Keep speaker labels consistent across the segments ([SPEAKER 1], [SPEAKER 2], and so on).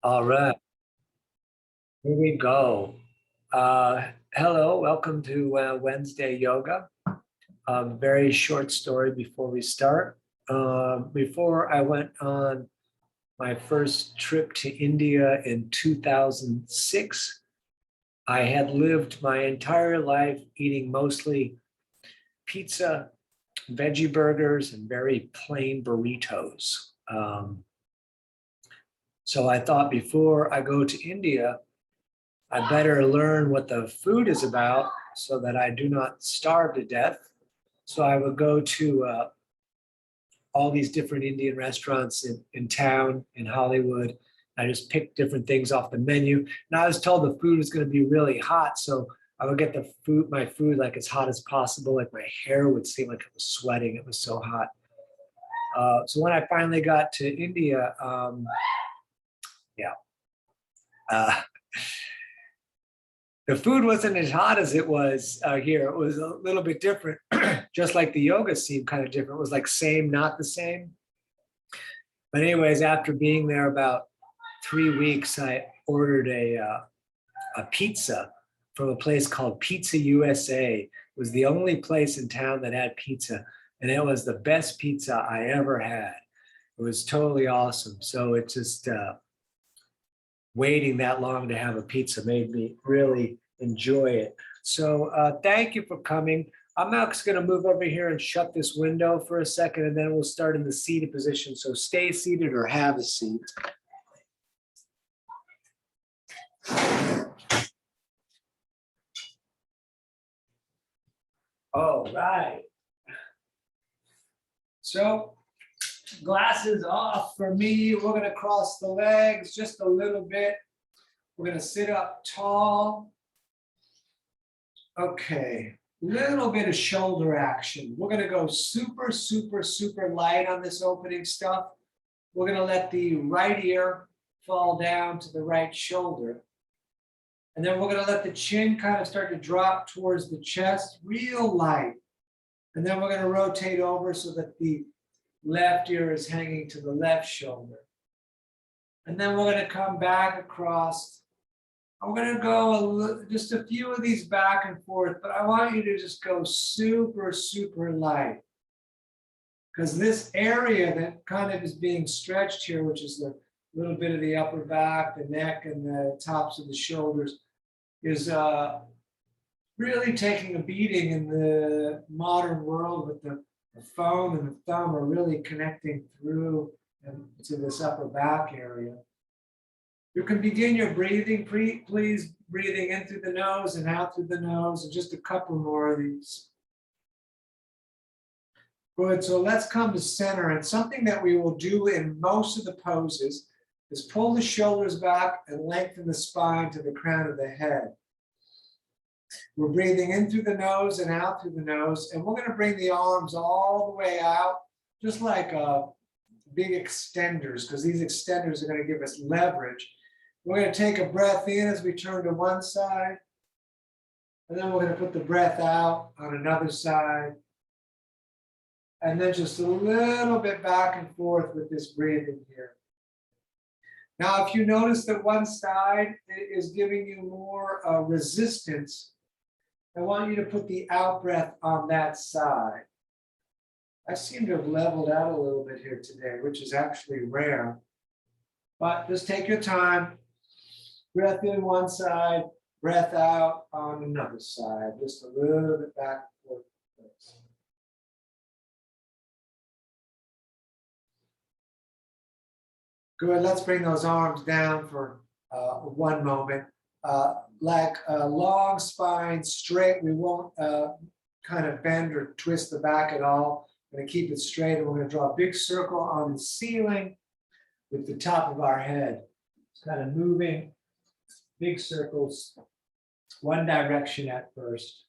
[SPEAKER 1] All right, here we go. Hello, welcome to Wednesday Yoga. Very short story before we start. Before I went on my first trip to India in 2006, I had lived my entire life eating mostly pizza, veggie burgers, and very plain burritos. So I thought before I go to India, I better learn what the food is about so that I do not starve to death. So I would go to all these different Indian restaurants in town, in Hollywood. I just picked different things off the menu. And I was told the food was going to be really hot. So I would get my food like as hot as possible. Like my hair would seem like it was sweating. It was so hot. So when I finally got to India, yeah, uh, the food wasn't as hot as it was here. It was a little bit different, just like the yoga seemed kind of different. It was like same, not the same. But anyways, after being there about 3 weeks, I ordered a pizza from a place called Pizza USA. It was the only place in town that had pizza, and it was the best pizza I ever had. It was totally awesome. So it just waiting that long to have a pizza made me really enjoy it. So thank you for coming. I'm just going to move over here and shut this window for a second, and then we'll start in the seated position. So stay seated or have a seat. All right. So glasses off for me. We're going to cross the legs just a little bit. We're going to sit up tall. Okay, little bit of shoulder action. We're going to go super, super, super light on this opening stuff. We're going to let the right ear fall down to the right shoulder. And then we're going to let the chin kind of start to drop towards the chest, real light. And then we're going to rotate over so that the left ear is hanging to the left shoulder. And then we're going to come back across. I'm going to go just a few of these back and forth, but I want you to just go super, super light. Because this area that kind of is being stretched here, which is the little bit of the upper back, the neck, and the tops of the shoulders, is really taking a beating in the modern world with the phone and the thumb are really connecting through to this upper back area. You can begin your breathing, please, breathing in through the nose and out through the nose, and just a couple more of these. Good, so let's come to center, and something that we will do in most of the poses is pull the shoulders back and lengthen the spine to the crown of the head. We're breathing in through the nose and out through the nose, and we're going to bring the arms all the way out, just like big extenders, because these extenders are going to give us leverage. We're going to take a breath in as we turn to one side, and then we're going to put the breath out on another side, and then just a little bit back and forth with this breathing here. Now, if you notice that one side is giving you more resistance, I want you to put the out breath on that side. I seem to have leveled out a little bit here today, which is actually rare. But just take your time. Breath in one side, breath out on another side. Just a little bit back and forth. Good, let's bring those arms down for one moment. Like a long spine, straight. We won't kind of bend or twist the back at all. We're going to keep it straight, and we're going to draw a big circle on the ceiling with the top of our head. It's kind of moving, big circles, one direction at first.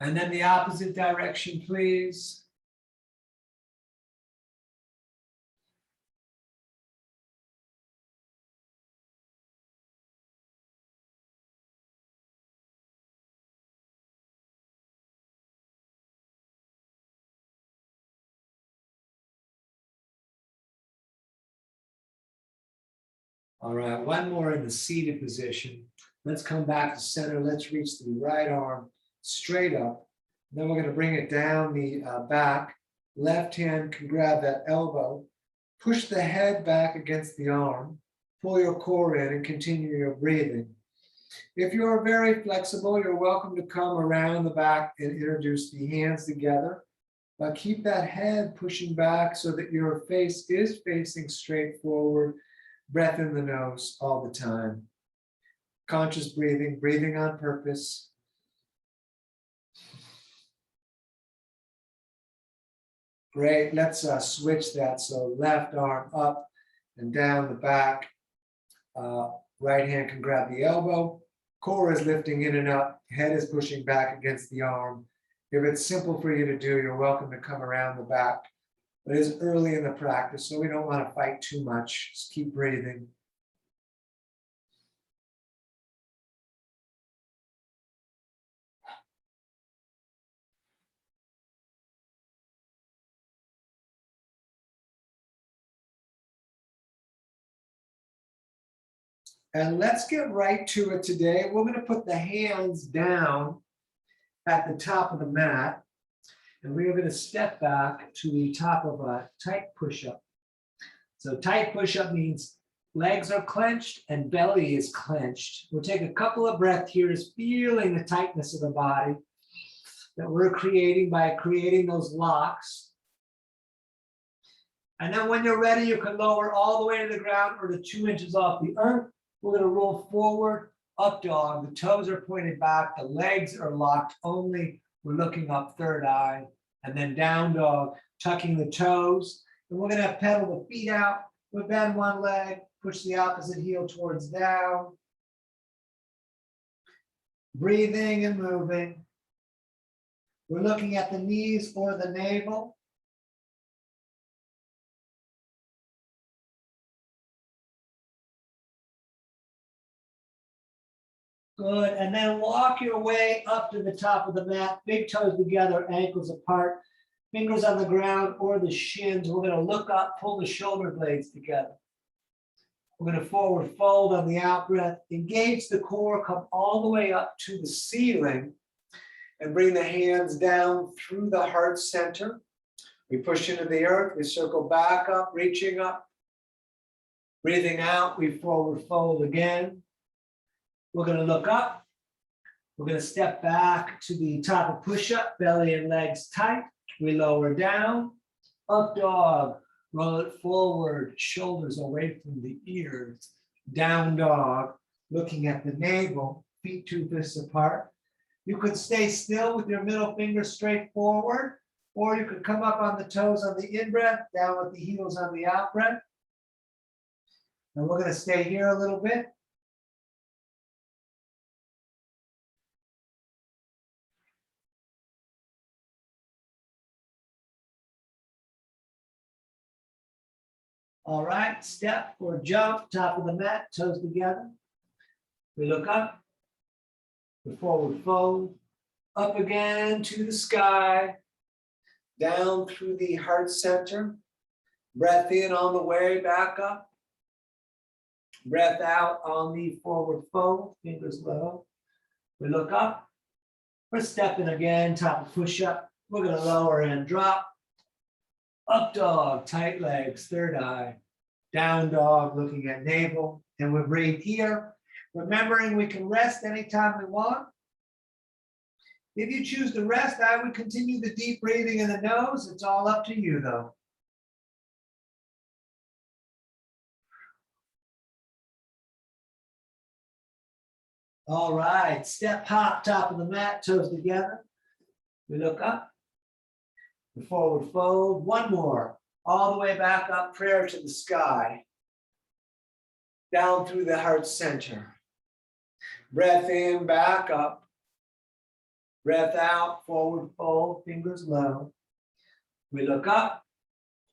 [SPEAKER 1] And then the opposite direction, please. All right, one more in the seated position. Let's come back to center. Let's reach the right arm straight up. Then we're going to bring it down the back. Left hand can grab that elbow. Push the head back against the arm. Pull your core in and continue your breathing. If you're very flexible, you're welcome to come around the back and introduce the hands together. But keep that head pushing back so that your face is facing straight forward. Breath in the nose all the time. Conscious breathing, breathing on purpose. Great, let's switch that. So left arm up and down the back. Right hand can grab the elbow. Core is lifting in and up. Head is pushing back against the arm. If it's simple for you to do, you're welcome to come around the back. But it's early in the practice, so we don't want to fight too much. Just keep breathing. And let's get right to it today. We're going to put the hands down at the top of the mat. And we're going to step back to the top of a tight push-up. So tight push-up means legs are clenched and belly is clenched. We'll take a couple of breaths here, just feeling the tightness of the body that we're creating by creating those locks. And then when you're ready, you can lower all the way to the ground or to 2 inches off the earth. We're going to roll forward, up dog. The toes are pointed back. The legs are locked only. We're looking up, third eye. And then down dog, tucking the toes. And we're going to pedal the feet out. We'll bend one leg, push the opposite heel towards down. Breathing and moving. We're looking at the knees or the navel. Good, and then walk your way up to the top of the mat, big toes together, ankles apart, fingers on the ground or the shins. We're going to look up, pull the shoulder blades together. We're going to forward fold on the out breath, engage the core, come all the way up to the ceiling, and bring the hands down through the heart center. We push into the earth, we circle back up, reaching up. Breathing out, we forward fold again. We're going to look up. We're going to step back to the top of push-up, belly and legs tight. We lower down, up dog, roll it forward, shoulders away from the ears. Down dog, looking at the navel, feet 2 fists apart. You could stay still with your middle finger straight forward, or you could come up on the toes on the in-breath, down with the heels on the out-breath. And we're going to stay here a little bit. All right, step or jump, top of the mat, toes together. We look up, we forward fold, up again to the sky, down through the heart center. Breath in on the way back up. Breath out on the forward fold, fingers low. We look up, we're stepping again, top of push-up. We're going to lower and drop. Up dog, tight legs, third eye. Down dog, looking at navel. And we breathe here. Remembering we can rest anytime we want. If you choose to rest, I would continue the deep breathing in the nose. It's all up to you, though. All right, step hop, top of the mat, toes together. We look up. We forward fold. One more. All the way back up, prayer to the sky. Down through the heart center. Breath in, back up. Breath out, forward fold, fingers low. We look up.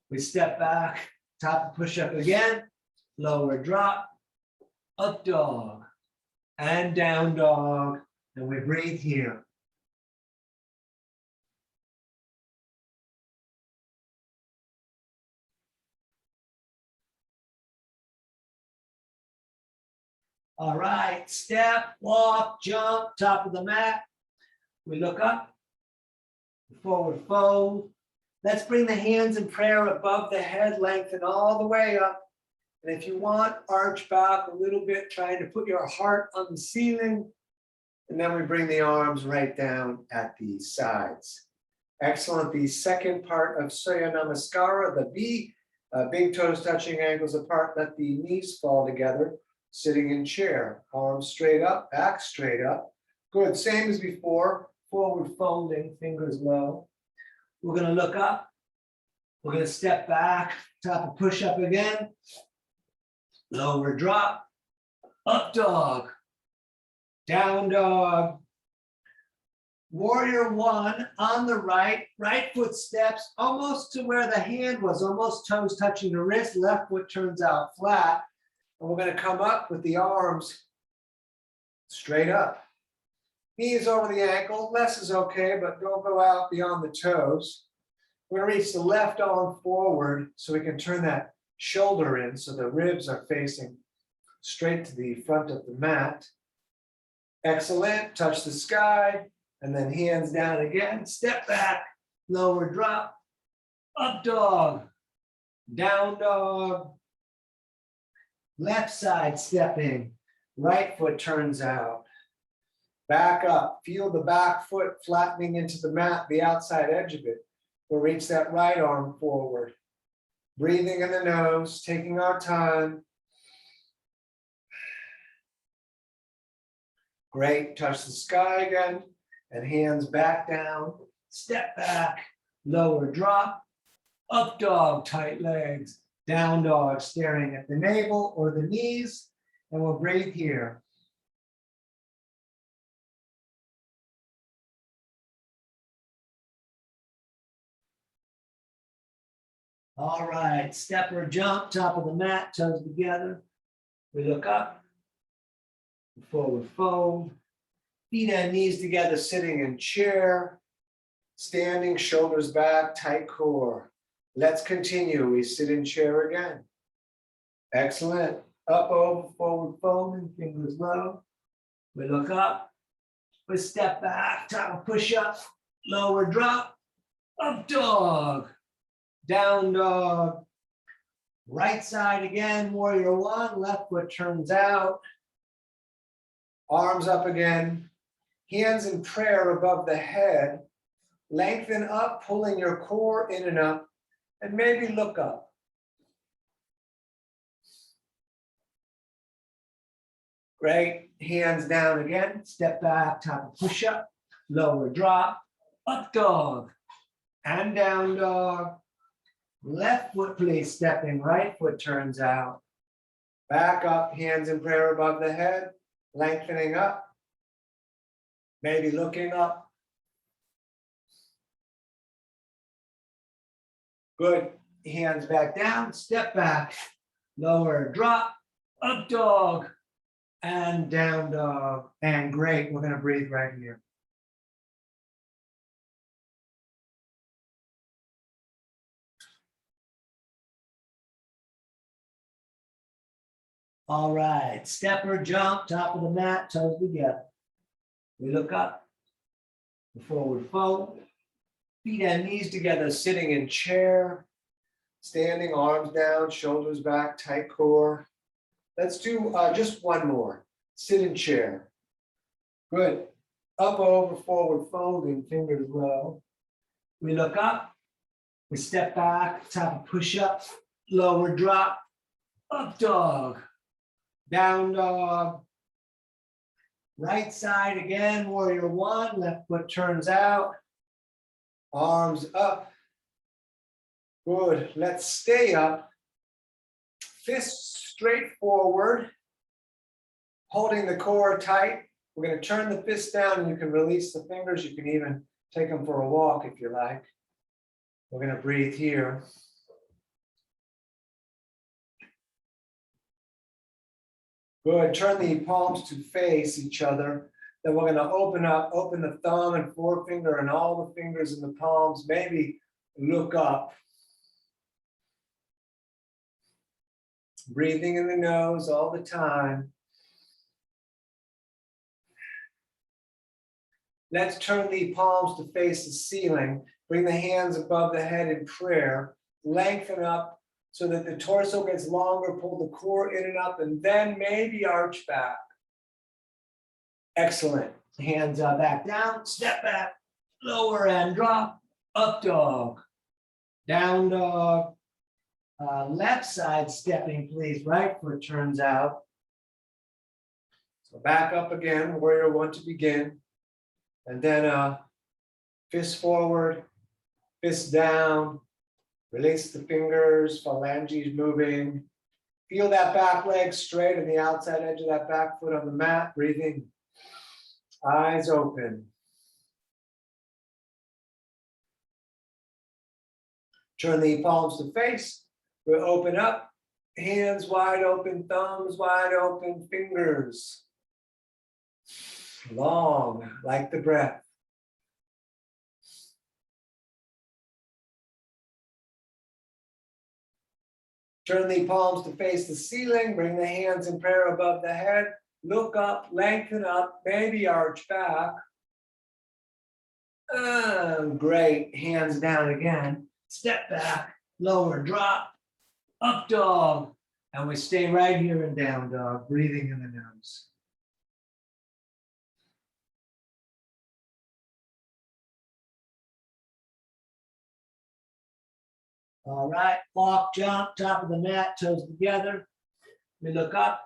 [SPEAKER 1] We step back, top of push-up again. Lower drop. Up dog. And down dog. And we breathe here. All right, step, walk, jump, top of the mat. We look up, forward fold. Let's bring the hands in prayer above the head, lengthen all the way up. And if you want, arch back a little bit, trying to put your heart on the ceiling. And then we bring the arms right down at the sides. Excellent. The second part of Surya Namaskara, the B, big toes touching, ankles apart, let the knees fall together, sitting in chair, arms straight up, back straight up. Good, same as before, forward folding, fingers low. We're gonna look up, we're gonna step back, top of push up again, lower drop, up dog, down dog. Warrior one on the right, right foot steps almost to where the hand was, almost toes touching the wrist, left foot turns out flat. And we're going to come up with the arms straight up. Knees over the ankle, less is okay, but don't go out beyond the toes. We're going to reach the left arm forward so we can turn that shoulder in so the ribs are facing straight to the front of the mat. Excellent, touch the sky. And then hands down again, step back, lower drop, up dog, down dog, left side stepping, right foot turns out, back up, feel the back foot flattening into the mat, the outside edge of it. We'll reach that right arm forward, breathing in the nose, taking our time. Great, touch the sky again. And hands back down, step back, lower drop, up dog, tight legs, down dog, staring at the navel or the knees, and we'll breathe here. All right, step or jump, top of the mat, toes together. We look up, forward fold. Feet and knees together, sitting in chair, standing, shoulders back, tight core. Let's continue. We sit in chair again. Excellent. Up, over, forward, folding, fingers low. We look up. We step back, top of push up, lower drop, up dog, down dog. Right side again, warrior one, left foot turns out. Arms up again. Hands in prayer above the head, lengthen up, pulling your core in and up, and maybe look up. Great, hands down again, step back, top of push up, lower drop, up dog, and down dog. Left foot please, stepping, right foot turns out. Back up, hands in prayer above the head, lengthening up. Maybe looking up. Good. Hands back down, step back, lower drop, up dog, and down dog. And great, we're going to breathe right here. All right, step or jump, top of the mat, toes together. We look up, forward fold, feet and knees together, sitting in chair, standing, arms down, shoulders back, tight core. Let's do just one more. Sit in chair. Good. Up, over, forward folding, fingers low. We look up, we step back, top of push up, lower drop, up dog, down dog. Right side again, warrior one, left foot turns out, arms up. Good, let's stay up. Fists straight forward, holding the core tight. We're going to turn the fist down and you can release the fingers. You can even take them for a walk if you like. We're going to breathe here. Good, turn the palms to face each other. Then we're going to open the thumb and forefinger and all the fingers in the palms. Maybe look up. Breathing in the nose all the time. Let's turn the palms to face the ceiling. Bring the hands above the head in prayer. Lengthen up so that the torso gets longer. Pull the core in and up, and then maybe arch back. Excellent. Hands back down, step back, lower and drop, up dog, down dog. Left side stepping, please. Right foot turns out. So back up again, warrior one to begin. And then fist forward, fist down. Release the fingers, phalanges moving. Feel that back leg straight and the outside edge of that back foot on the mat. Breathing. Eyes open. Turn the palms to face. We'll open up. Hands wide open, thumbs wide open, fingers long, like the breath. Turn the palms to face the ceiling. Bring the hands in prayer above the head. Look up, lengthen up, maybe arch back. Great. Hands down again. Step back, lower, drop, up dog. And we stay right here in down dog, breathing in the nose. All right, walk, jump, top of the mat, toes together. We look up,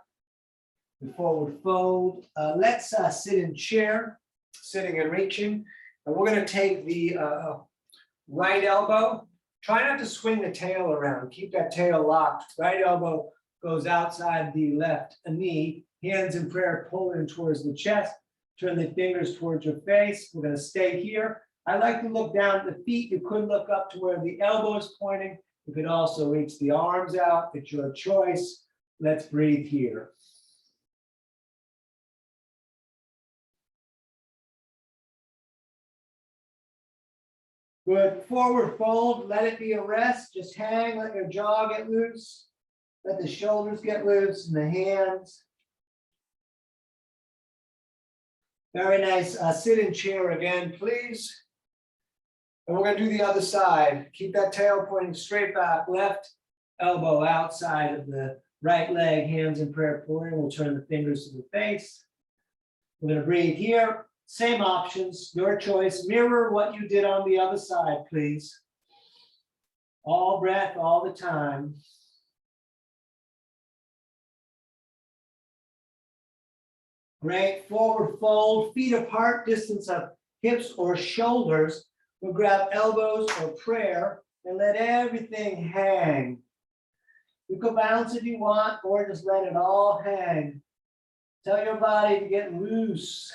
[SPEAKER 1] we forward fold. Let's sit in chair, sitting and reaching. And we're gonna take the right elbow. Try not to swing the tail around, keep that tail locked. Right elbow goes outside the left knee, hands in prayer, pull in towards the chest. Turn the fingers towards your face. We're gonna stay here. I like to look down at the feet. You could look up to where the elbow is pointing. You could also reach the arms out. It's your choice. Let's breathe here. Good. Forward fold. Let it be a rest. Just hang. Let your jaw get loose. Let the shoulders get loose and the hands. Very nice. Sit in chair again, please. And we're going to do the other side. Keep that tail pointing straight back. Left elbow outside of the right leg. Hands in prayer pulling. We'll turn the fingers to the face. We're going to breathe here. Same options. Your choice. Mirror what you did on the other side, please. All breath, all the time. Great. Forward fold. Feet apart. Distance of hips or shoulders. We'll grab elbows or prayer and let everything hang. You can bounce if you want, or just let it all hang. Tell your body to get loose.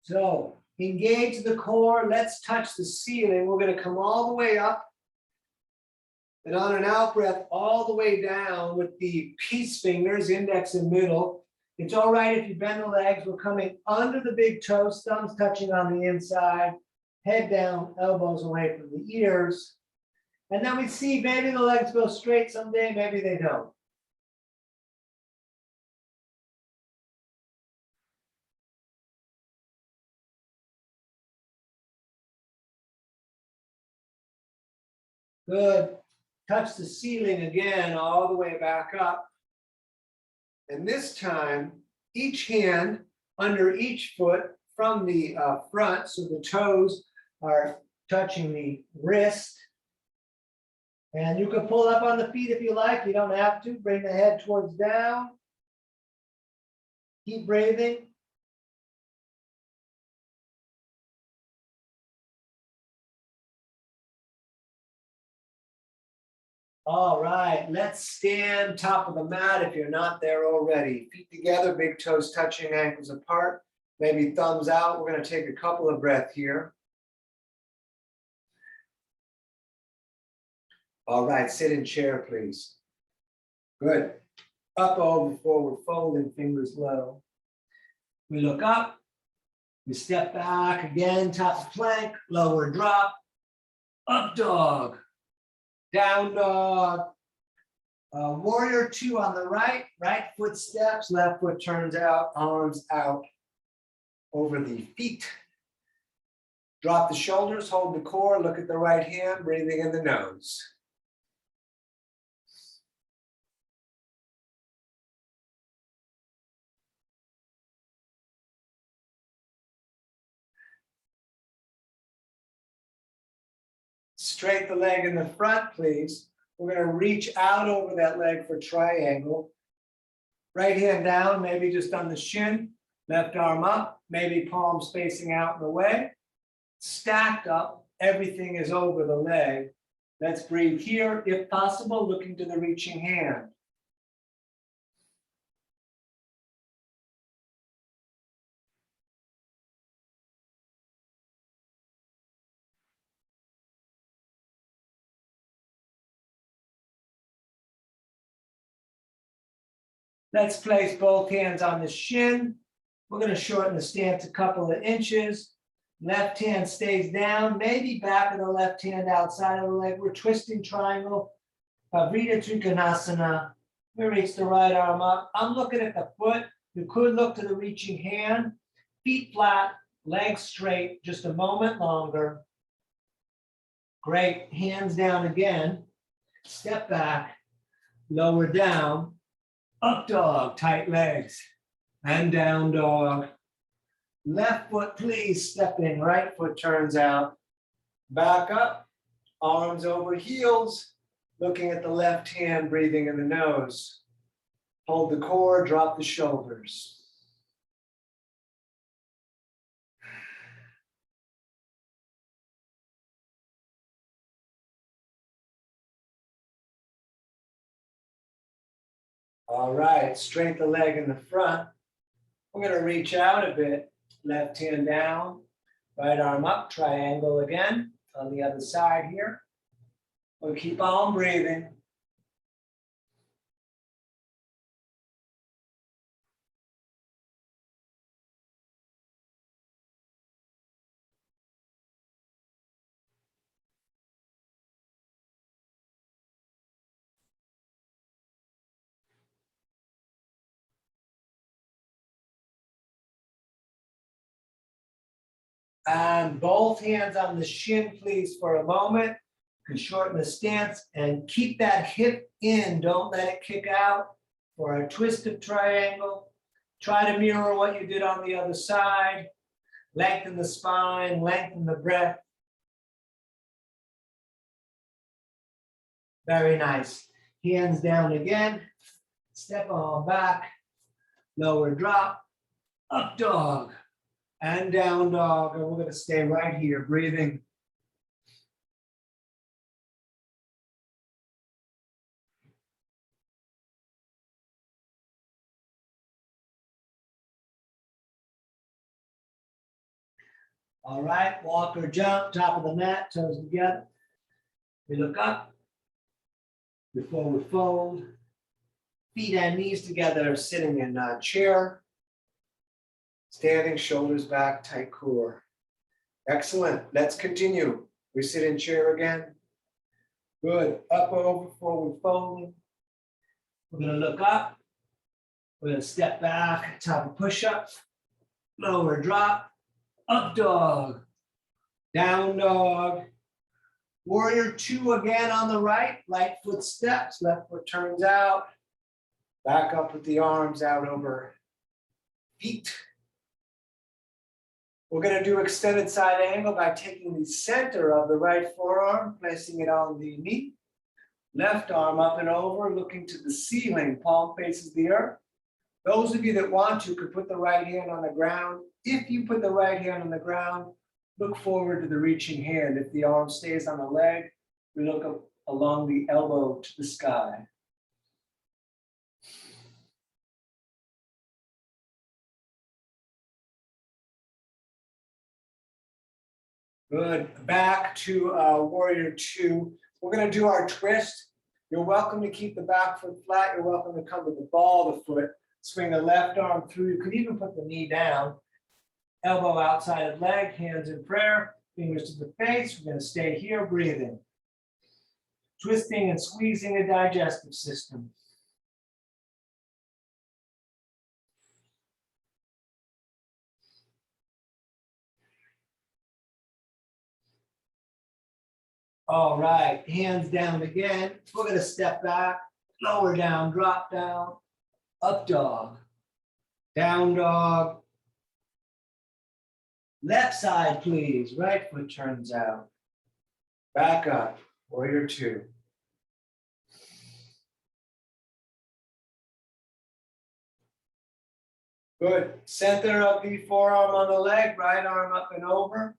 [SPEAKER 1] So engage the core. Let's touch the ceiling. We're going to come all the way up. And on an out breath, all the way down with the peace fingers, index and middle. It's all right if you bend the legs. We're coming under the big toes, thumbs touching on the inside, head down, elbows away from the ears. And then we see maybe the legs go straight someday, maybe they don't. Good. Touch the ceiling again, all the way back up. And this time, each hand under each foot from the front, so the toes are touching the wrist. And you can pull up on the feet if you like. You don't have to. Bring the head towards down. Keep breathing. All right, let's stand top of the mat if you're not there already. Feet together, big toes touching, ankles apart, maybe thumbs out. We're going to take a couple of breaths here. All right, sit in chair, please. Good. Up, over, forward, folding, fingers low. We look up. We step back again, top of plank, lower drop, up dog. Down dog. Warrior two on the right, right foot steps, left foot turns out, arms out over the feet. Drop the shoulders, hold the core, look at the right hand, breathing in the nose. Straight the leg in the front, please. We're going to reach out over that leg for triangle. Right hand down, maybe just on the shin. Left arm up, maybe palms facing out in the way. Stacked up, everything is over the leg. Let's breathe here, if possible, looking to the reaching hand. Let's place both hands on the shin. We're going to shorten the stance a couple of inches. Left hand stays down, maybe back of the left hand outside of the leg. We're twisting triangle. Artichondrasana. We reach the right arm up. I'm looking at the foot. You could look to the reaching hand. Feet flat, legs straight, just a moment longer. Great, hands down again. Step back, lower down. Up dog, tight legs. And down dog. Left foot, please, step in. Right foot turns out. Back up, arms over heels. Looking at the left hand, breathing in the nose. Hold the core, drop the shoulders. All right, straight the leg in the front. We're going to reach out a bit. Left hand down, right arm up, triangle again on the other side here. We'll keep on breathing. And both hands on the shin, please, for a moment. You can shorten the stance and keep that hip in. Don't let it kick out for a twisted triangle. Try to mirror what you did on the other side. Lengthen the spine, lengthen the breath. Very nice. Hands down again. Step on back. Lower drop. Up dog. And down dog, and we're going to stay right here, breathing. All right, walk or jump, top of the mat, toes together. We look up before we fold. Feet and knees together, sitting in a chair. Standing, shoulders back, tight core. Excellent. Let's continue. We sit in chair again. Good. Up over before we fold. We're going to look up. We're going to step back, top of push-up. Lower drop. Up dog. Down dog. Warrior two again on the right. Right foot steps. Left foot turns out. Back up with the arms out over feet. We're going to do extended side angle by taking the center of the right forearm, placing it on the knee. Left arm up and over, looking to the ceiling, palm faces the earth. Those of you that want to could put the right hand on the ground. If you put the right hand on the ground, look forward to the reaching hand. If the arm stays on the leg, we look up along the elbow to the sky. Good. Back to warrior two. We're going to do our twist. You're welcome to keep the back foot flat. You're welcome to come to the ball of the foot. Swing the left arm through. You could even put the knee down. Elbow outside of leg, hands in prayer, fingers to the face. We're going to stay here, breathing. twisting and squeezing the digestive system. All right, hands down again. We're going to step back, lower down, drop down, up dog, down dog. Left side, please. Right foot turns out. Back up, warrior two. Good. Center of the forearm on the leg, right arm up and over.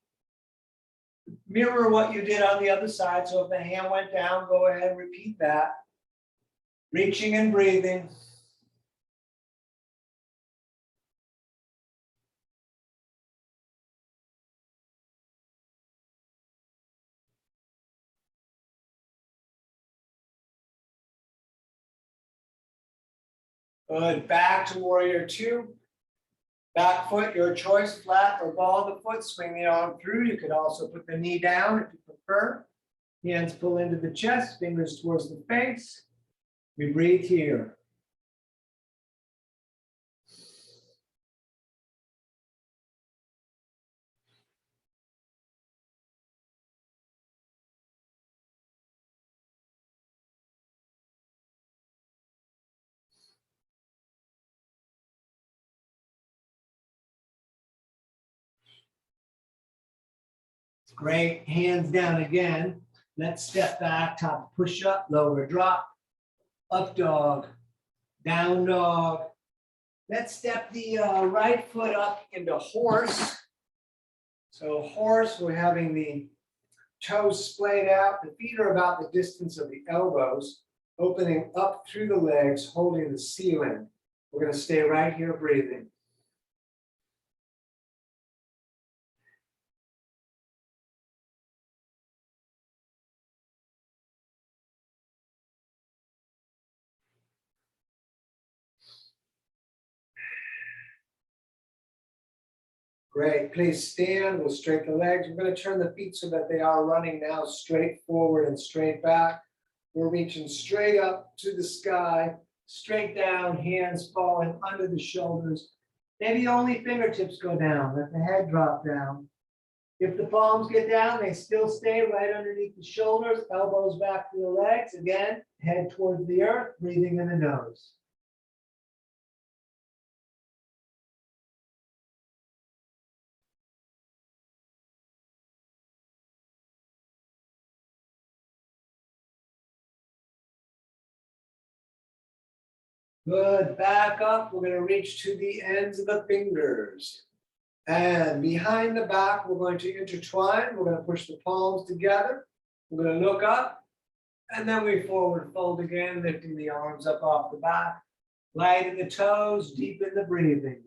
[SPEAKER 1] Mirror what you did on the other side. So if the hand went down, go ahead and repeat that. Reaching and breathing. Good. Back to warrior two. Back foot, your choice, flat or ball the foot. Swing the arm through. You could also put the knee down if you prefer. Hands pull into the chest, fingers towards the face. We breathe here. Great. Hands down again. Let's step back, top push up, lower drop, up dog, down dog. Let's step the right foot up into horse. So horse, we're having the toes splayed out. The feet are about the distance of the elbows, opening up through the legs, holding the ceiling. We're going to stay right here breathing. Great. Please stand. We'll straighten the legs. We're going to turn the feet so that they are running now straight forward and straight back. We're reaching straight up to the sky, straight down, hands falling under the shoulders. Maybe only fingertips go down. Let the head drop down. If the palms get down, they still stay right underneath the shoulders, elbows back to the legs. Again, head towards the earth, breathing in the nose. Good. Back up. We're going to reach to the ends of the fingers. And behind the back, we're going to intertwine. We're going to push the palms together. We're going to look up. And then we forward fold again, lifting the arms up off the back. Light in the toes, deep in the breathing.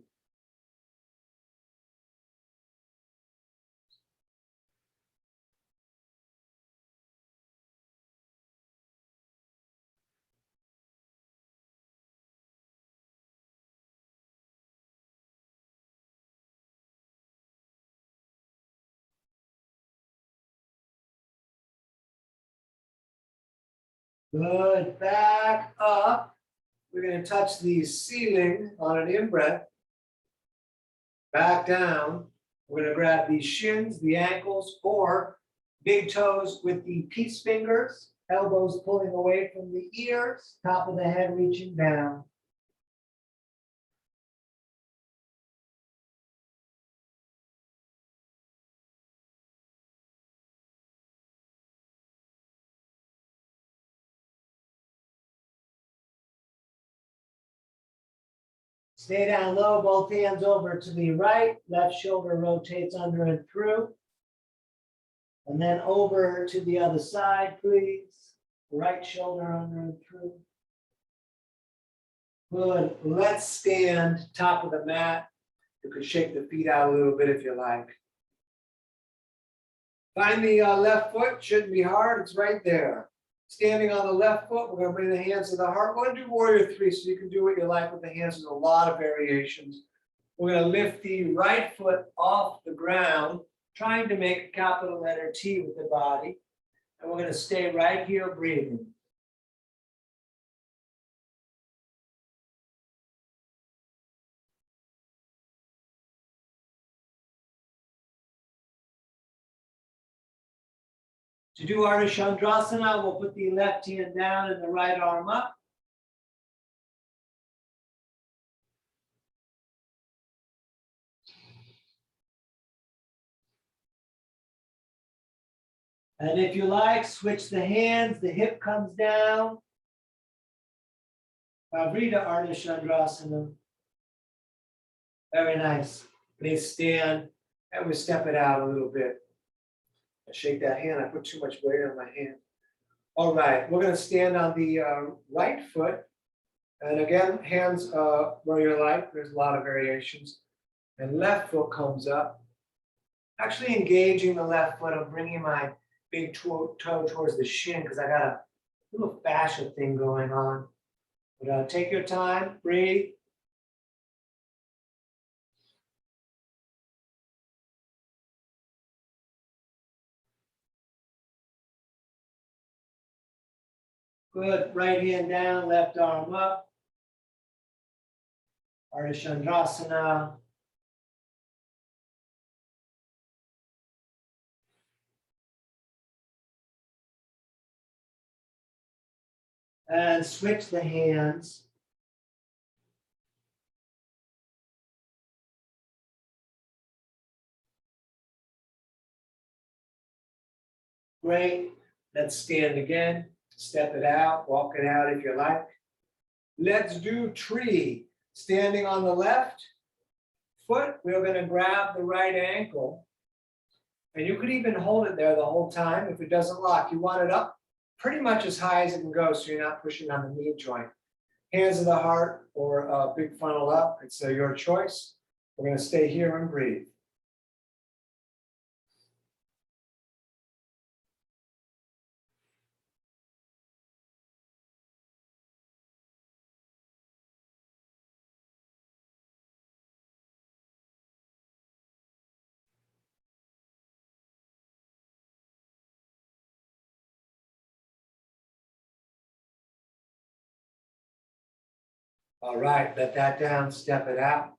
[SPEAKER 1] Good. Back up. We're going to touch the ceiling on an in-breath. Back down. We're going to grab the shins, the ankles, or big toes with the peace fingers, elbows pulling away from the ears, top of the head reaching down. Stay down low, both hands over to the right, left shoulder rotates under and through. And then over to the other side, please. Right shoulder under and through. Good. Let's stand top of the mat. You could shake the feet out a little bit if you like. Find the left foot, shouldn't be hard, it's right there. Standing on the left foot, we're going to bring the hands to the heart. We're going to do warrior three so you can do what you like with the hands. There's a lot of variations. We're going to lift the right foot off the ground, trying to make a capital letter T with the body. And we're going to stay right here breathing. To do Artichondrasana, we'll put the left hand down and the right arm up. And if you like, switch the hands, the hip comes down. Pavrita Artichondrasana. Very nice. Please stand and we step it out a little bit. I shake that hand, I put too much weight on my hand. All right, we're going to stand on the right foot. And again, hands where you like, there's a lot of variations. And left foot comes up. Actually engaging the left foot, I'm bringing my big toe towards the shin because I got a little fascia thing going on. But take your time, breathe. Good, right hand down, left arm up. Artichondrasana. And switch the hands. Great, let's stand again. Step it out, walk it out if you like. Let's do tree. Standing on the left foot, we're going to grab the right ankle. And you could even hold it there the whole time if it doesn't lock. You want it up pretty much as high as it can go so you're not pushing on the knee joint. Hands of the heart or a big funnel up, it's your choice. We're going to stay here and breathe. All right, let that down, step it out.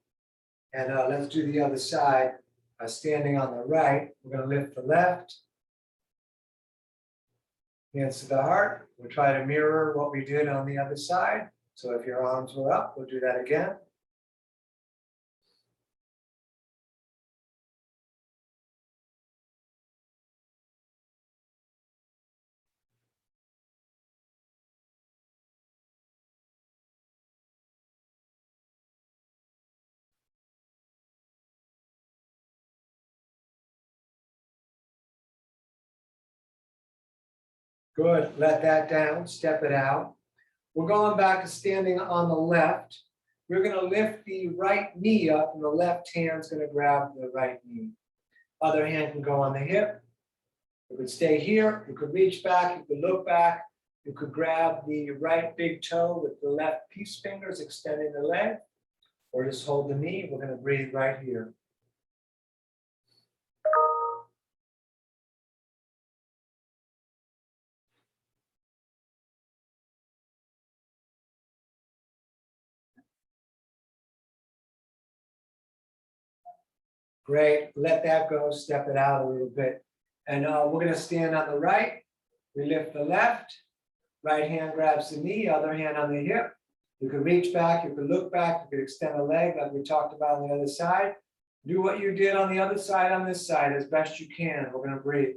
[SPEAKER 1] And let's do the other side. Standing on the right, we're going to lift the left. Hands to the heart. We'll try to mirror what we did on the other side. So if your arms were up, we'll do that again. Good, let that down, step it out. We're going back to standing on the left. We're going to lift the right knee up and the left hand's going to grab the right knee. Other hand can go on the hip. You could stay here, you could reach back, you could look back, you could grab the right big toe with the left peace fingers extending the leg, or just hold the knee. We're going to breathe right here. Great, let that go, step it out a little bit. And we're going to stand on the right. We lift the left. Right hand grabs the knee, other hand on the hip. You can reach back, you can look back, you can extend the leg like we talked about on the other side. Do what you did on the other side on this side as best you can. We're going to breathe.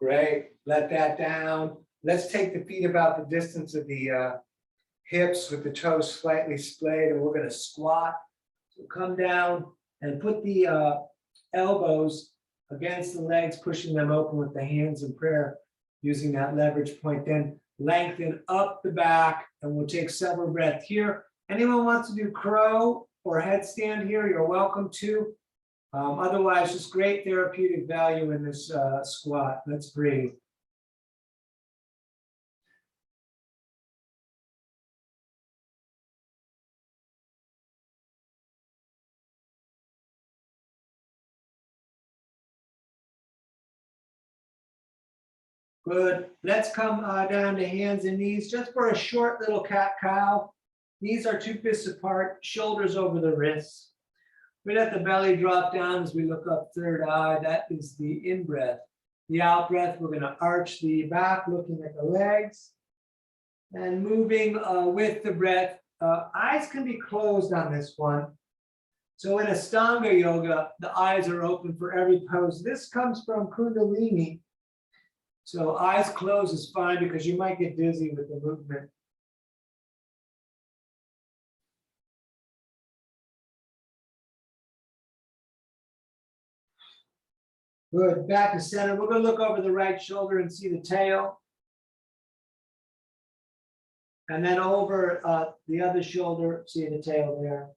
[SPEAKER 1] Great, let that down. Let's take the feet about the distance of the hips with the toes slightly splayed, and we're going to squat. So come down and put the elbows against the legs, pushing them open with the hands in prayer, using that leverage point. Then lengthen up the back, and we'll take several breaths here. Anyone wants to do crow? or headstand here, you're welcome to. Otherwise, just great therapeutic value in this squat. Let's breathe. Good. Let's come down to hands and knees just for a short little cat-cow. Knees are 2 fists apart, shoulders over the wrists. We let the belly drop down as we look up third eye. That is the in-breath. The out-breath, we're going to arch the back, looking at the legs. And moving with the breath. Eyes can be closed on this one. So in Ashtanga yoga, the eyes are open for every pose. This comes from Kundalini. So eyes closed is fine because you might get dizzy with the movement. Good, back to center. We're going to look over the right shoulder and see the tail. And then over the other shoulder, see the tail there.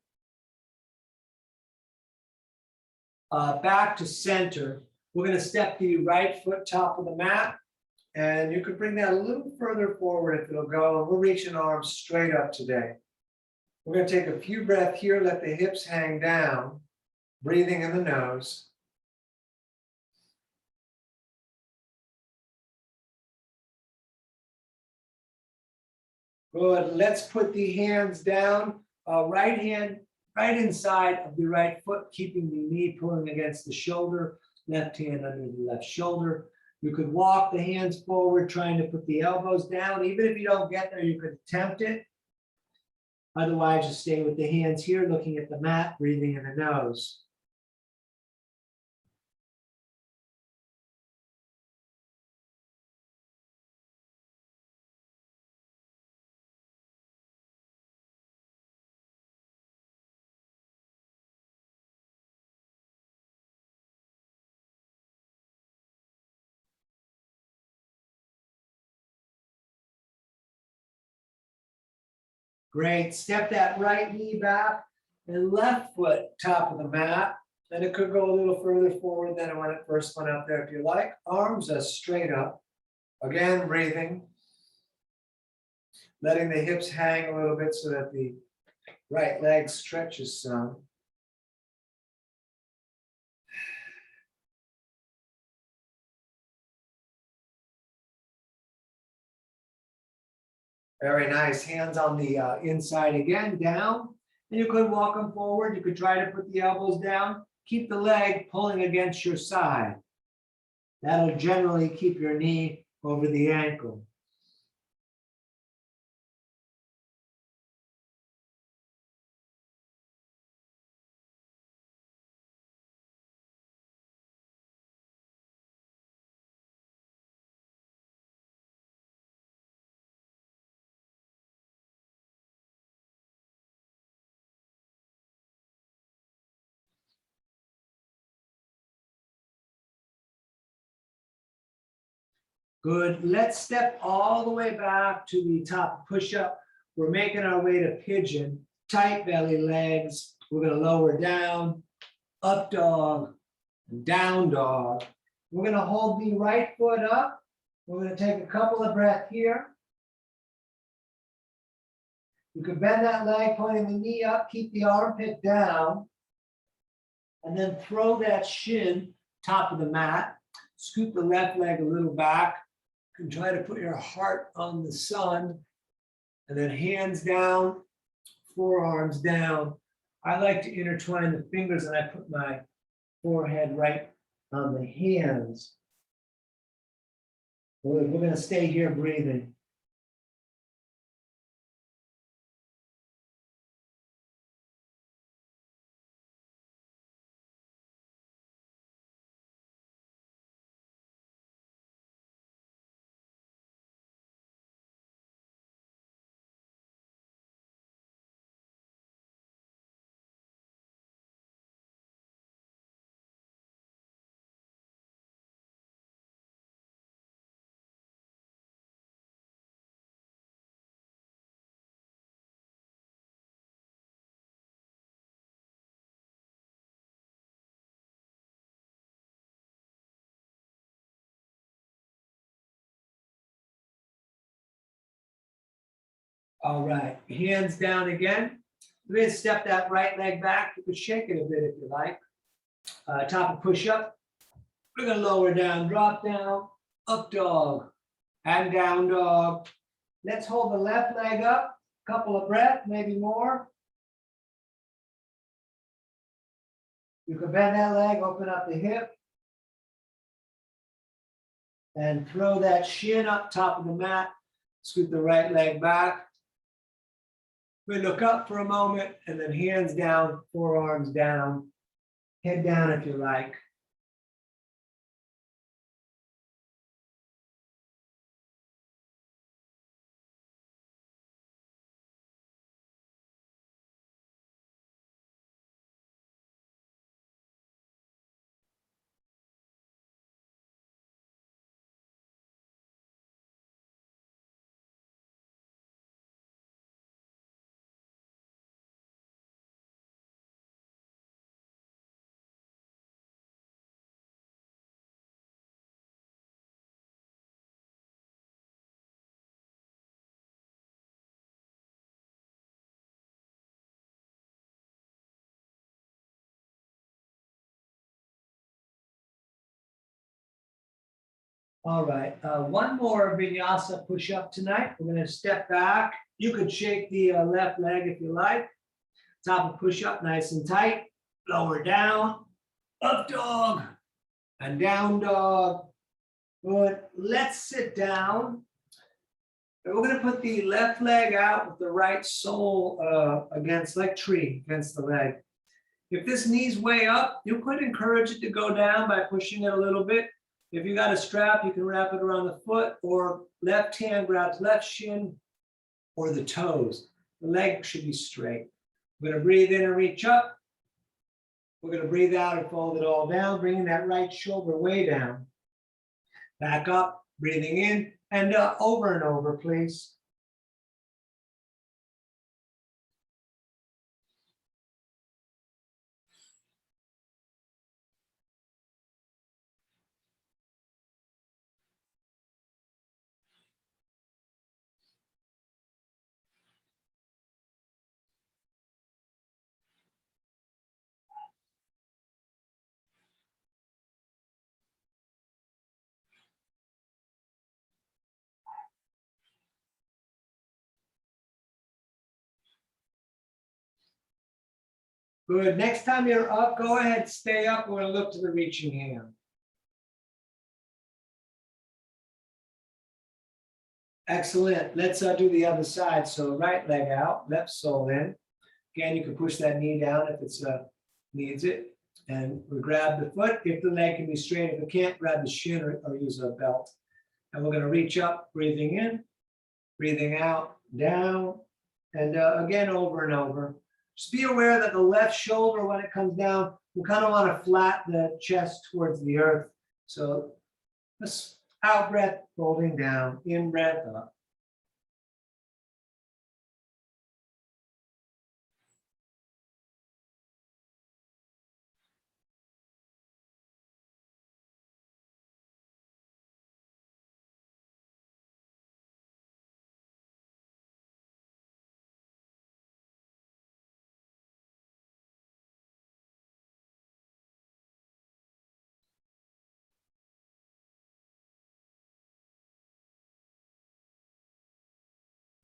[SPEAKER 1] Back to center. We're going to step the right foot top of the mat. And you could bring that a little further forward if it'll go. And we're reaching arms straight up today. We're going to take a few breaths here. Let the hips hang down. Breathing in the nose. Good. Let's put the hands down. Right hand right inside of the right foot, keeping the knee pulling against the shoulder. Left hand under the left shoulder. You could walk the hands forward, trying to put the elbows down. Even if you don't get there, you could attempt it. Otherwise, just stay with the hands here, looking at the mat, breathing in the nose. Great. Step that right knee back and left foot top of the mat. And it could go a little further forward than when it first went up there if you like. Arms are straight up. Again, breathing. Letting the hips hang a little bit so that the right leg stretches some. Very nice. Hands on the inside again, down. And you could walk them forward. You could try to put the elbows down. Keep the leg pulling against your side. That'll generally keep your knee over the ankle. Good. Let's step all the way back to the top push-up. We're making our way to pigeon. Tight belly legs. We're going to lower down, up dog, down dog. We're going to hold the right foot up. We're going to take a couple of breaths here. You can bend that leg, pointing the knee up, keep the armpit down, and then throw that shin top of the mat. Scoot the left leg a little back. You can try to put your heart on the sun, and then hands down, forearms down. I like to intertwine the fingers and I put my forehead right on the hands. We're going to stay here breathing. All right, hands down again. We're going to step that right leg back. You could shake it a bit if you like. Top of push-up. We're going to lower down, drop down, up dog, and down dog. Let's hold the left leg up. Couple of breaths, maybe more. You can bend that leg, open up the hip. And throw that shin up top of the mat. Scoot the right leg back. We look up for a moment and then hands down, forearms down, head down if you like. All right, one more vinyasa push-up tonight. We're going to step back. You could shake the left leg if you like. Top of push-up, nice and tight. Lower down, up dog, and down dog. Good. Let's sit down. And we're going to put the left leg out with the right sole against, like tree, against the leg. If this knee's way up, you could encourage it to go down by pushing it a little bit. If you got a strap, you can wrap it around the foot, or left hand grabs left shin or the toes. The leg should be straight. We're going to breathe in and reach up. We're going to breathe out and fold it all down, bringing that right shoulder way down. Back up, breathing in, and over and over, please. Good. Next time you're up, go ahead, stay up. We're going to look to the reaching hand. Excellent. Let's do the other side. So right leg out, left sole in. Again, you can push that knee down if it's needs it. And we grab the foot. If the leg can be straight, if it can't, grab the shin or use a belt. And we're going to reach up, breathing in, breathing out, down, and again, over and over. Just be aware that the left shoulder, when it comes down, we kind of want to flatten the chest towards the earth. So this out breath, folding down, in breath up.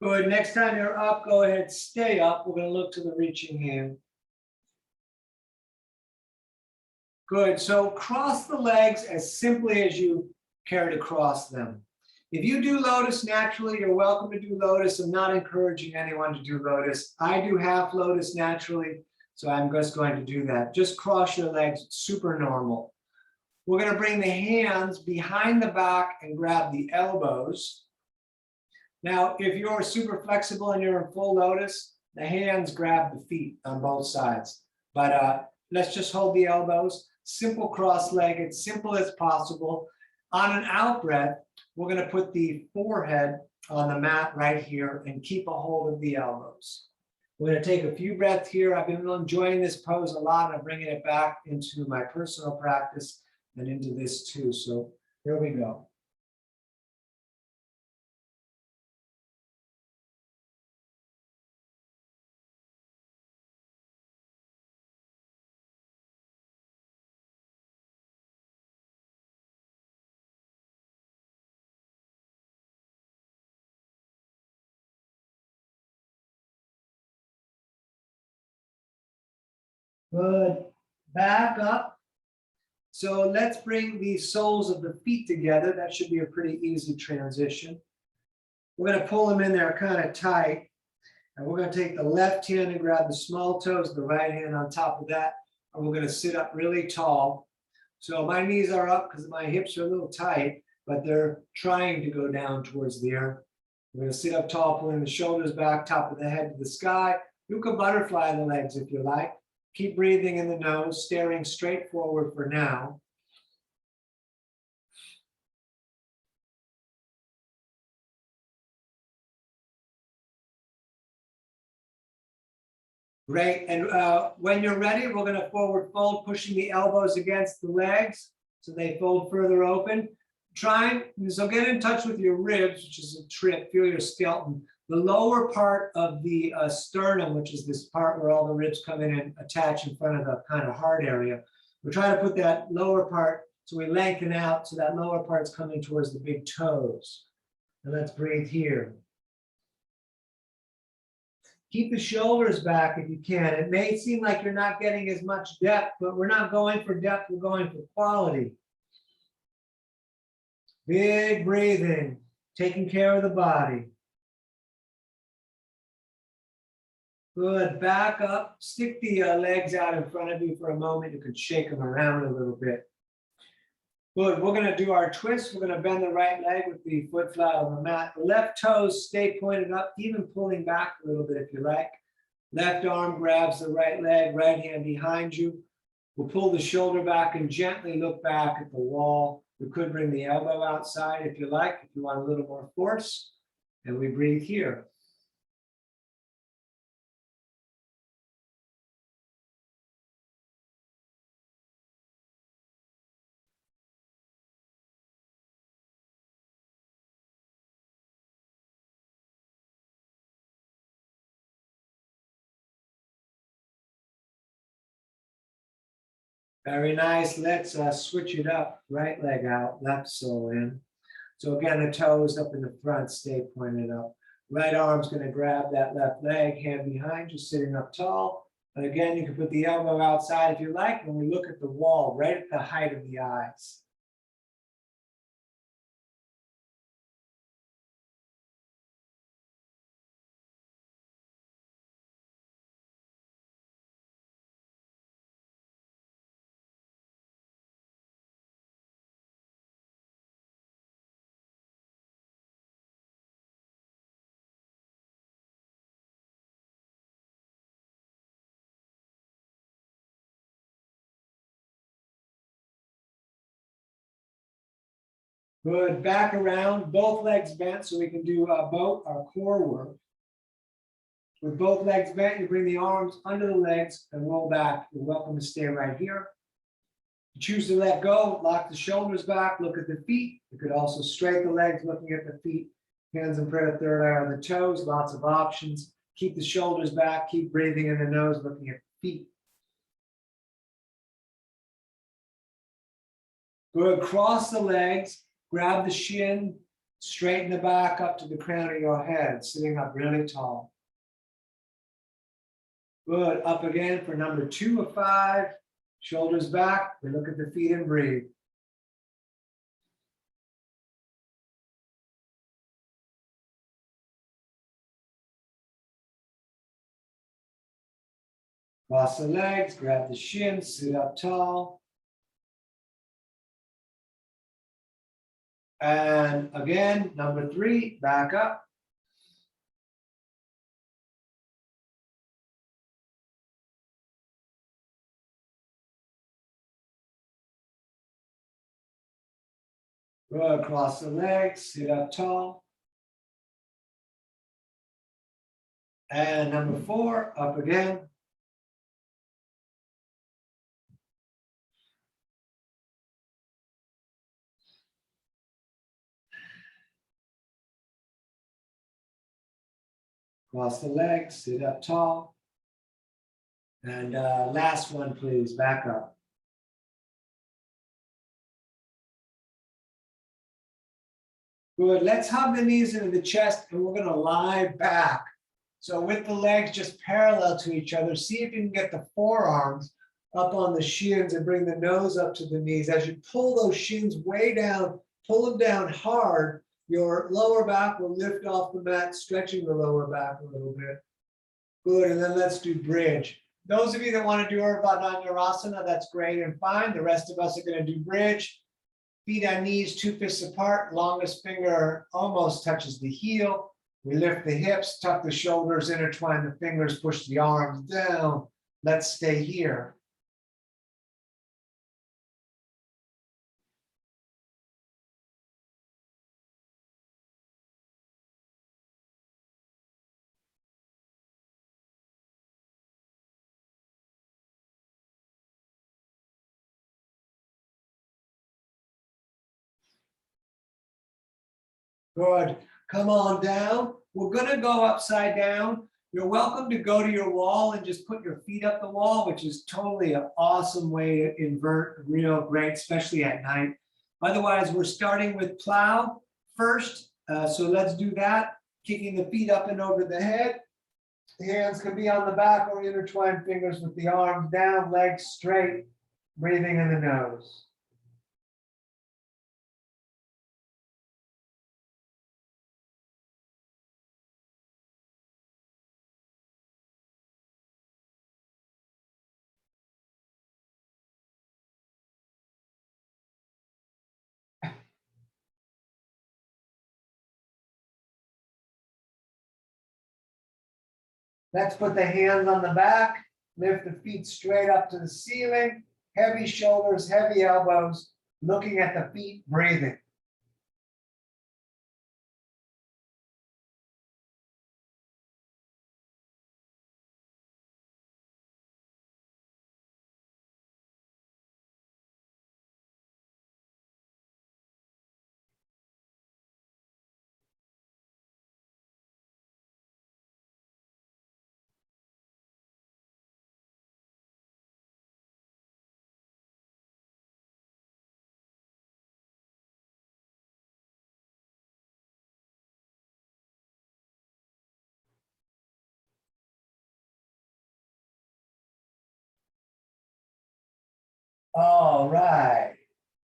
[SPEAKER 1] Good. Next time you're up, go ahead, stay up. We're going to look to the reaching hand. Good. So cross the legs as simply as you care to cross them. If you do lotus naturally, you're welcome to do lotus. I'm not encouraging anyone to do lotus. I do half lotus naturally, so I'm just going to do that. Just cross your legs, super normal. We're going to bring the hands behind the back and grab the elbows. Now, if you're super flexible and you're in full lotus, the hands grab the feet on both sides. But let's just hold the elbows. Simple cross-legged, simple as possible. On an out breath, we're going to put the forehead on the mat right here and keep a hold of the elbows. We're going to take a few breaths here. I've been enjoying this pose a lot. I'm bringing it back into my personal practice and into this too. So here we go. Good. Back up. So let's bring the soles of the feet together. That should be a pretty easy transition. We're going to pull them in there kind of tight. And we're going to take the left hand and grab the small toes, the right hand on top of that. And we're going to sit up really tall. So my knees are up because my hips are a little tight, but they're trying to go down towards the earth. We're going to sit up tall, pulling the shoulders back, top of the head to the sky. You can butterfly the legs if you like. Keep breathing in the nose, staring straight forward for now. Great, and when you're ready, we're going to forward fold, pushing the elbows against the legs so they fold further open. So get in touch with your ribs, which is a trip, feel your skeleton. The lower part of the sternum, which is this part where all the ribs come in and attach in front of the kind of heart area. We're trying to put that lower part, so we lengthen out, so that lower part's coming towards the big toes. And let's breathe here. Keep the shoulders back if you can. It may seem like you're not getting as much depth, but we're not going for depth, we're going for quality. Big breathing, taking care of the body. Good, back up. Stick the legs out in front of you for a moment. You can shake them around a little bit. Good, we're gonna do our twist. We're gonna bend the right leg with the foot flat on the mat. The left toes stay pointed up, even pulling back a little bit if you like. Left arm grabs the right leg, right hand behind you. We'll pull the shoulder back and gently look back at the wall. We could bring the elbow outside if you like, if you want a little more force. And we breathe here. Very nice. Let's switch it up. Right leg out, left sole in. So again, the toes up in the front, stay pointed up. Right arm's going to grab that left leg, hand behind you, sitting up tall. And again, you can put the elbow outside if you like. When we look at the wall, right at the height of the eyes. Good, back around, both legs bent so we can do both our core work. With both legs bent, you bring the arms under the legs and roll back. You're welcome to stay right here. You choose to let go, lock the shoulders back, look at the feet. You could also straighten the legs, looking at the feet, hands in prayer, third eye on the toes, lots of options. Keep the shoulders back, keep breathing in the nose, looking at the feet. Good, cross the legs. Grab the shin, straighten the back up to the crown of your head, sitting up really tall. Good, up again for number 2 of 5. Shoulders back, we look at the feet and breathe. Cross the legs, grab the shin, sit up tall. And again, number 3, back up. Good, cross the legs, sit up tall. And number 4, up again. Cross the legs, sit up tall. And last one, please, back up. Good, let's hug the knees into the chest and we're gonna lie back. So with the legs just parallel to each other, see if you can get the forearms up on the shins and bring the nose up to the knees. As you pull those shins way down, pull them down hard, your lower back will lift off the mat, stretching the lower back a little bit. Good, and then let's do bridge. Those of you that want to do Artichondrasana, that's great and fine. The rest of us are going to do bridge. Feet on knees, 2 fists apart, longest finger almost touches the heel. We lift the hips, tuck the shoulders, intertwine the fingers, push the arms down. Let's stay here. Good. Come on down. We're going to go upside down. You're welcome to go to your wall and just put your feet up the wall, which is totally an awesome way to invert, real great, especially at night. Otherwise, we're starting with plow first. So let's do that. Kicking the feet up and over the head. The hands can be on the back or intertwine fingers with the arms down, legs straight, breathing in the nose. Let's put the hands on the back, lift the feet straight up to the ceiling, heavy shoulders, heavy elbows, looking at the feet, breathing. All right.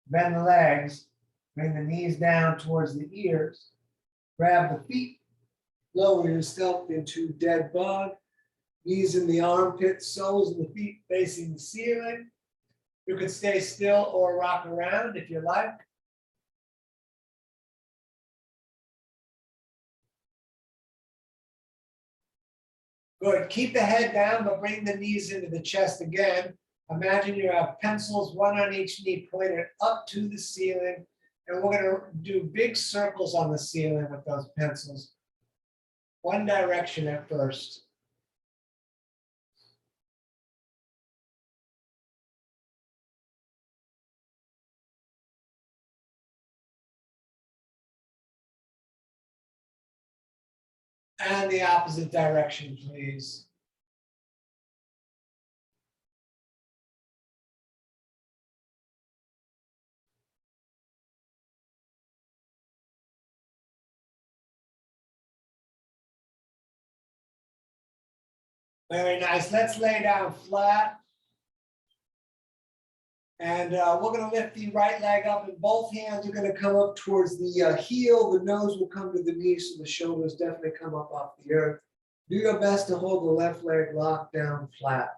[SPEAKER 1] Bend the legs, bring the knees down towards the ears, grab the feet, lower yourself into dead bug, knees in the armpits, soles of the feet facing the ceiling. You could stay still or rock around if you like. Good. Keep the head down, but bring the knees into the chest again. Imagine you have pencils, one on each knee, pointed up to the ceiling. And we're going to do big circles on the ceiling with those pencils. One direction at first. And the opposite direction, please. Very nice. Let's lay down flat. And we're going to lift the right leg up, and both hands are going to come up towards the heel. The nose will come to the knees, so the shoulders definitely come up off the earth. Do your best to hold the left leg locked down flat.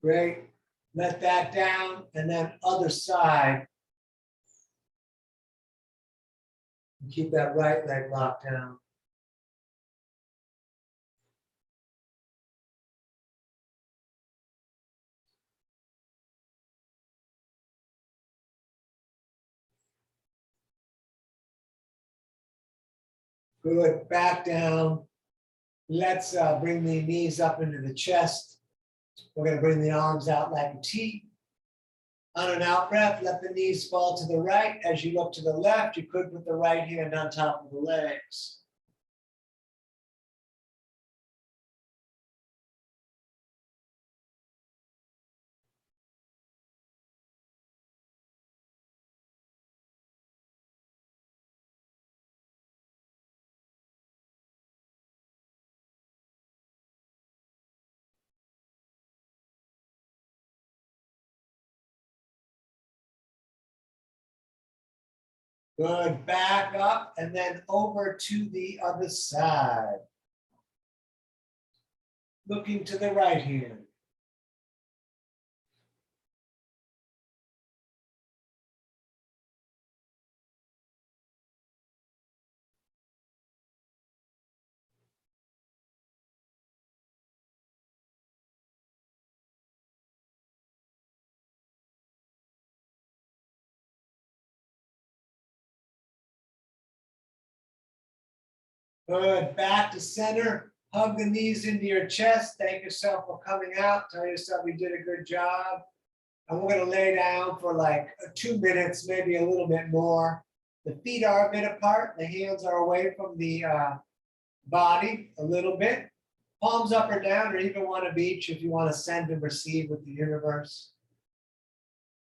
[SPEAKER 1] Great. Let that down, and then other side. And keep that right leg locked down. Good. Back down. Let's bring the knees up into the chest. We're going to bring the arms out like a T. On an out breath, let the knees fall to the right. As you look to the left, you could put the right hand on top of the legs. Good, back up and then over to the other side. Looking to the right hand. Good, back to center. Hug the knees into your chest. Thank yourself for coming out. Tell yourself you did a good job. And we're gonna lay down for like 2 minutes, maybe a little bit more. The feet are a bit apart. The hands are away from the body a little bit. Palms up or down, or even one of each if you want to send and receive with the universe.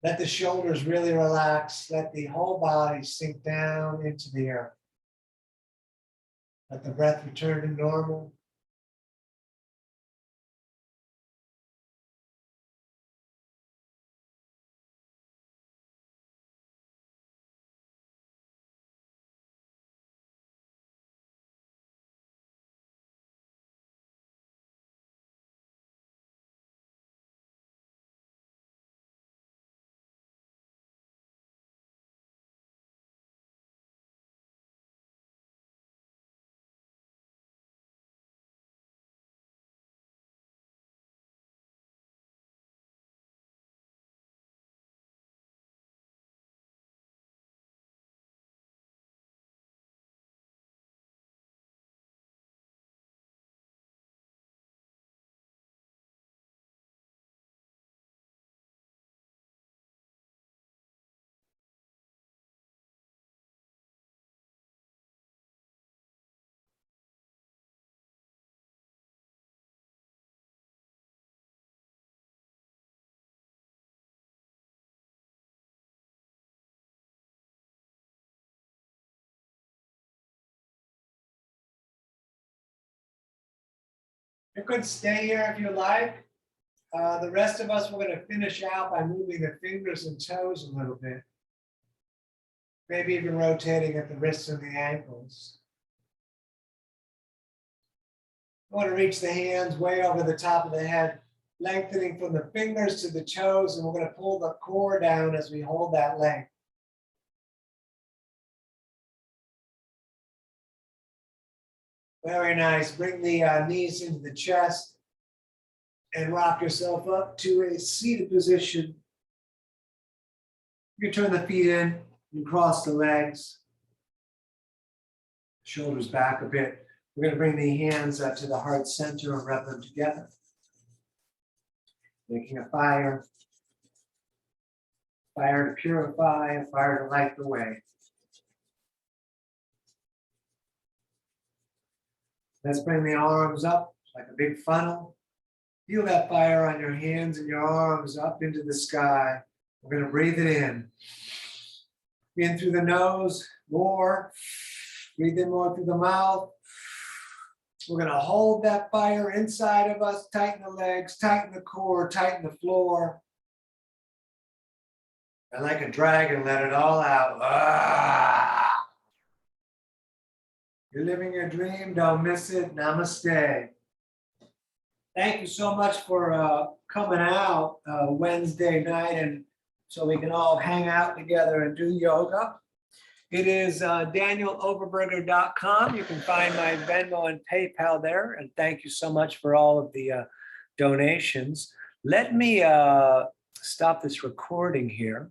[SPEAKER 1] Let the shoulders really relax. Let the whole body sink down into the earth. Let the breath return to normal. You could stay here if you like. The rest of us, we're going to finish out by moving the fingers and toes a little bit. Maybe even rotating at the wrists and the ankles. I want to reach the hands way over the top of the head, lengthening from the fingers to the toes, and we're going to pull the core down as we hold that length. Very nice. Bring the knees into the chest and rock yourself up to a seated position. You can turn the feet in and cross the legs. Shoulders back a bit. We're going to bring the hands up to the heart center and rub them together. Making a fire. Fire to purify, a fire to light the way. Let's bring the arms up like a big funnel. Feel that fire on your hands and your arms up into the sky. We're going to breathe it in. In through the nose, more. Breathe in more through the mouth. We're going to hold that fire inside of us, tighten the legs, tighten the core, tighten the floor. And like a dragon, let it all out. Ah! You're living your dream, don't miss it. Namaste. Thank you so much for coming out Wednesday night, and so we can all hang out together and do yoga. It is danieloverberger.com. You can find my Venmo and PayPal there, and thank you so much for all of the donations. Let me stop this recording here.